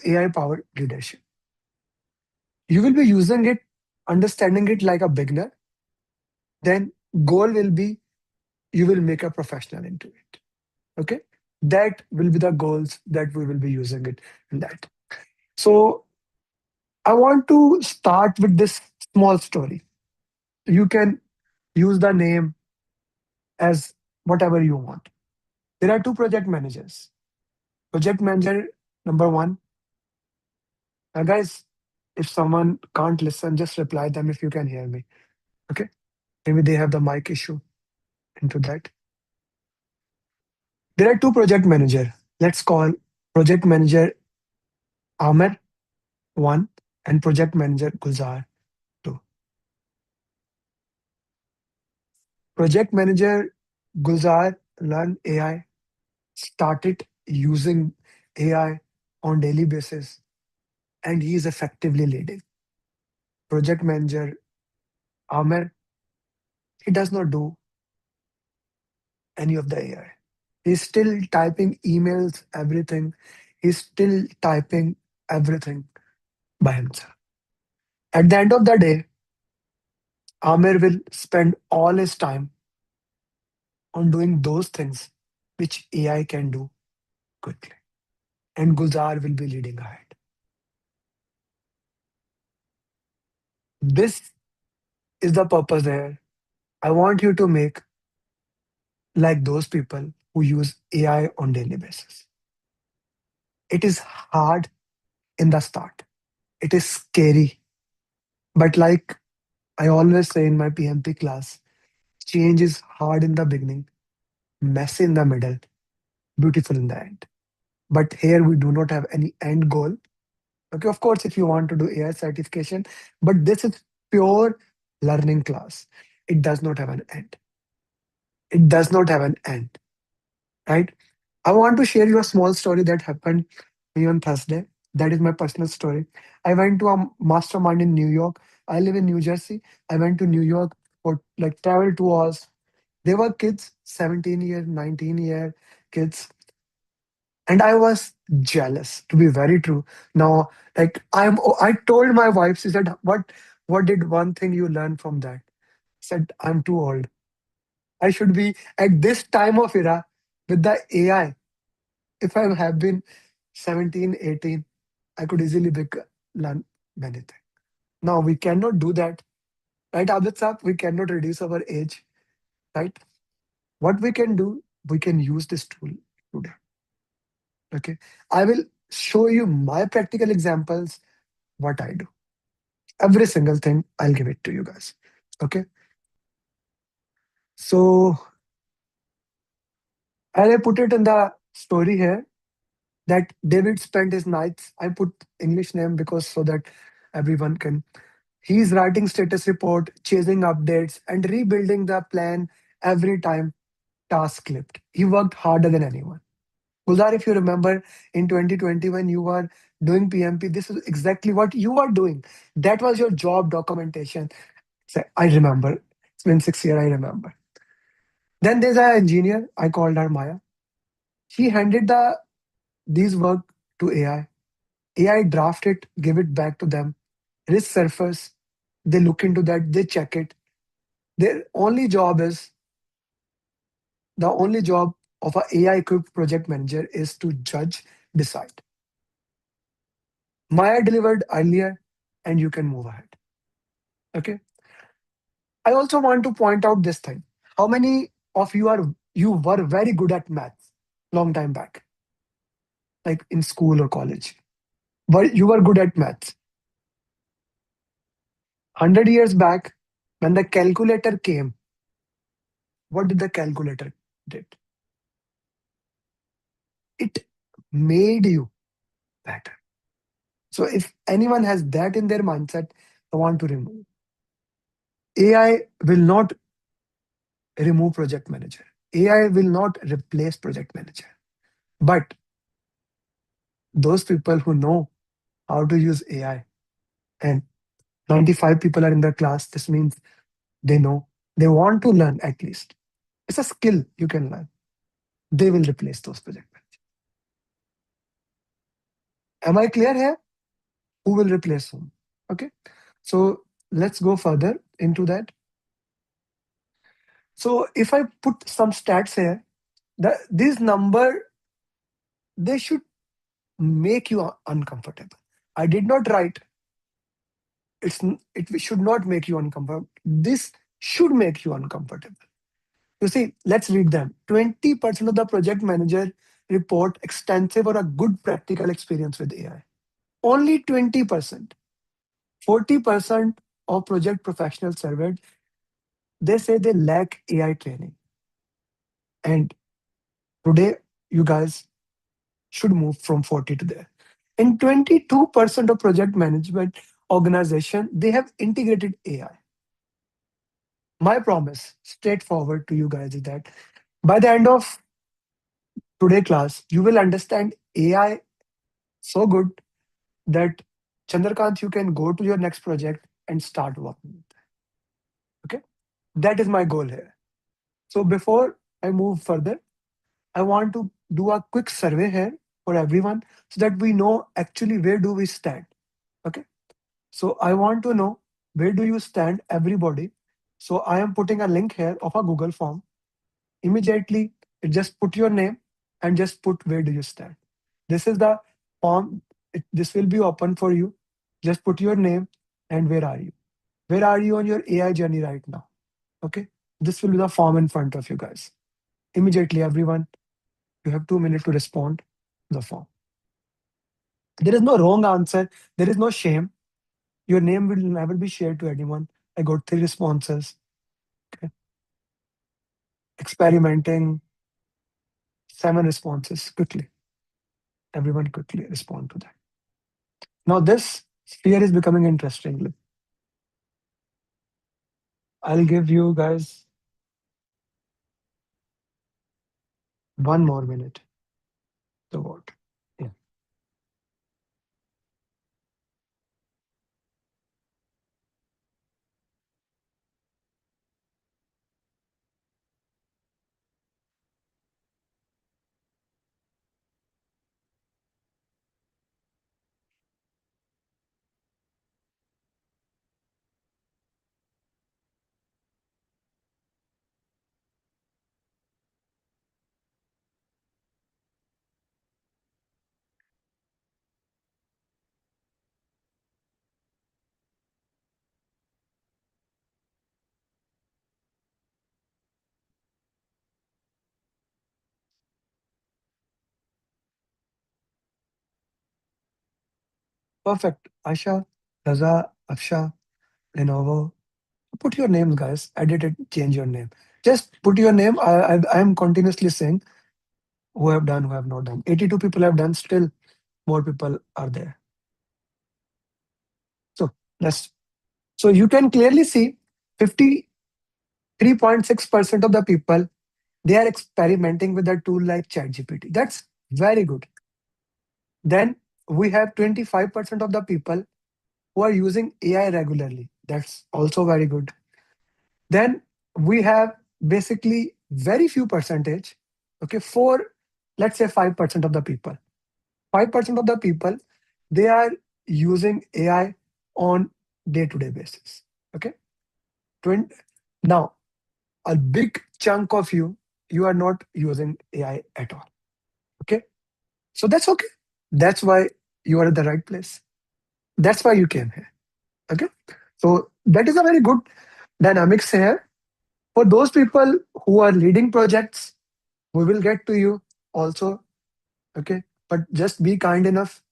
AI powered leadership. You will be using it, understanding it like a beginner. Then goal will be you will make a professional into it. Okay. That will be the goals that we will be using it in that. So I want to start with this small story. You can use the name as whatever you want. There are two project managers. Project manager number one. Now, guys, if someone can't listen, just reply them if you can hear me. Okay. Maybe they have the mic issue into that. There are two project manager. Let's call project manager Amer one and project manager Gulzar two. Project manager Gulzar learned AI, started using AI on daily basis, and he is effectively leading. Project manager Amer, he does not do any of the AI. He's still typing emails, everything. He's still typing everything by himself. At the end of the day, Amer will spend all his time on doing those things which AI can do quickly. And Gulzar will be leading ahead. This is the purpose there. I want you to make like those people who use AI on daily basis. It is hard in the start. It is scary. But like I always say in my PMP class, change is hard in the beginning, messy in the middle, beautiful in the end. But here we do not have any end goal. Okay, of course, if you want to do AI certification, but this is pure learning class. It does not have an end. It does not have an end, right? I want to share you a small story that happened to me on Thursday. That is my personal story. I went to a mastermind in New York. I live in New Jersey. I went to New York for like travel 2 hours. They were kids, 17 year, 19-year kids. And I was jealous, to be very true. Now, like I told my wife, she said, what did one thing you learn from that? I said, I'm too old. I should be at this time of era with the AI. If I have been 17, 18, I could easily learn many things. Now we cannot do that, right, Abid Saab? We cannot reduce our age, right? What we can do, we can use this tool today. Okay. I will show you my practical examples, what I do. Every single thing, I'll give it to you guys. Okay. So as I put it in the story here, that David spent his nights. I put English name because so that everyone can. He's writing status report, chasing updates, and rebuilding the plan every time task slipped. He worked harder than anyone. Gulzar, if you remember in 2020 when you were doing PMP, this is exactly what you were doing. That was your job documentation. So I remember. It's been 6 years, I remember. Then there's an engineer, I called her Maya. She handed these work to AI. AI draft it, give it back to them. Risk surface, they look into that, they check it. Their only job is the only job of a AI equipped project manager is to judge, decide. Maya delivered earlier, and you can move ahead. Okay. I also want to point out this thing. How many of you were very good at maths long time back, like in school or college? But you were good at maths. 100 years back, when the calculator came, what did the calculator did? It made you better. So if anyone has that in their mindset, I want to remove. AI will not remove project manager. AI will not replace project manager. But those people who know how to use AI, and 95 people are in the class, this means they know, they want to learn at least. It's a skill you can learn. They will replace those project managers. Am I clear here? Who will replace whom? Okay. So let's go further into that. So if I put some stats here, this number, they should make you uncomfortable. I did not write it should not make you uncomfortable. This should make you uncomfortable. You see, let's read them. 20% of the project manager report extensive or a good practical experience with AI. Only 20%. 40% of project professionals surveyed, they say they lack AI training. And today, you guys should move from 40 to there. In 22% of project management organization, they have integrated AI. My promise, straightforward to you guys, is that by the end of today class, you will understand AI so good that Chandrakant, you can go to your next project and start working with it. Okay, that is my goal here. So before I move further, I want to do a quick survey here for everyone so that we know actually where do we stand. Okay, so I want to know where do you stand, everybody. So I am putting a link here of a Google form. Immediately, just put your name and just put where do you stand. This is the form. This will be open for you. Just put your name and where are you? Where are you on your AI journey right now? Okay. This will be the form in front of you guys. Immediately, everyone, you have 2 minutes to respond to the form. There is no wrong answer. There is no shame. Your name will never be shared to anyone. I got 3 responses. Okay. Experimenting, 7 responses. Quickly. Everyone quickly respond to that. Now, this sphere is becoming interesting. I'll give you guys 1 more minute to vote. Yeah. Perfect. Asha, Raza, Aksha, Lenovo. Put your names, guys. Edit it, change your name. Just put your name. I am continuously saying who have done, who have not done. 82 people have done, still more people are there. So let's so you can clearly see 53.6% of the people, they are experimenting with a tool like ChatGPT. That's very good. Then we have 25% of the people who are using AI regularly. That's also very good. Then we have basically very few percentage, okay, for let's say 5% of the people. 5% of the people, they are using AI on day-to-day basis. Okay. 20, now, a big chunk of you, you are not using AI at all. Okay. So that's okay. That's why you are at the right place. That's why you came here. Okay. So that is a very good dynamics here. For those people who are leading projects, we will get to you also. Okay. But just be kind enough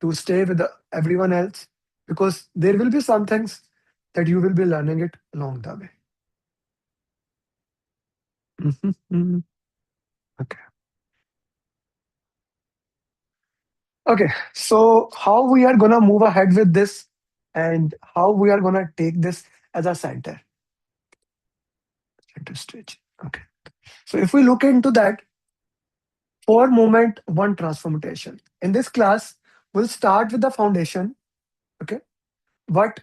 to stay with everyone else because there will be some things that you will be learning it along the way. Mhm, mhm. Okay. Okay. So how we are gonna move ahead with this and how we are gonna take this as a center stage. Okay. So if we look into that, 4 movement, 1 transformation. In this class, we'll start with the foundation. Okay. What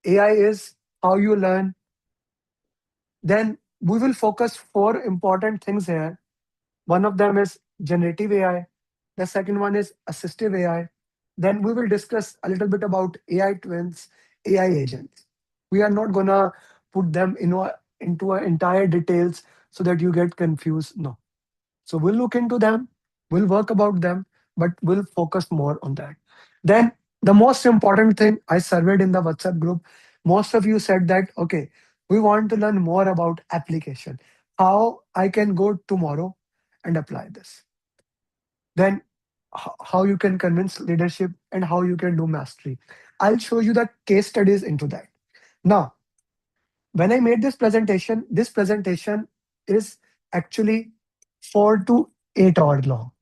AI is, how you learn. Then we will focus 4 important things here. One of them is generative AI. The second one is assistive AI. Then we will discuss a little bit about AI twins, AI agents. We are not gonna put them into a entire details so that you get confused. No. So we'll look into them, we'll work about them, but we'll focus more on that. Then the most important thing I surveyed in the WhatsApp group, most of you said that, okay, we want to learn more about application, how I can go tomorrow and apply this. Then how you can convince leadership and how you can do mastery. I'll show you the case studies into that. Now, when I made this presentation is actually 4 to 8 hours long.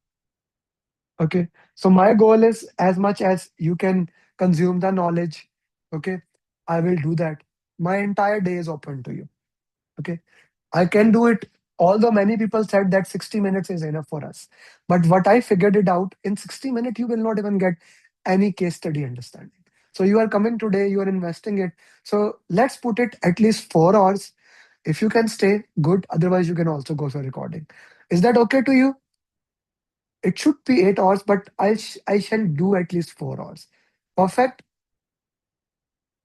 Okay. So my goal is as much as you can consume the knowledge. Okay. I will do that. My entire day is open to you. Okay. I can do it. Although many people said that 60 minutes is enough for us. But what I figured it out in 60 minutes, you will not even get any case study understanding. So you are coming today, you are investing it. So let's put it at least 4 hours. If you can stay, good. Otherwise, you can also go for recording. Is that okay to you? It should be 8 hours, but I shall do at least 4 hours. Perfect.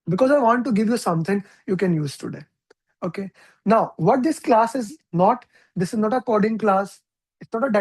Because I want to give you something you can use today. Okay. Now, what this class is not, this is not a coding class. It's not a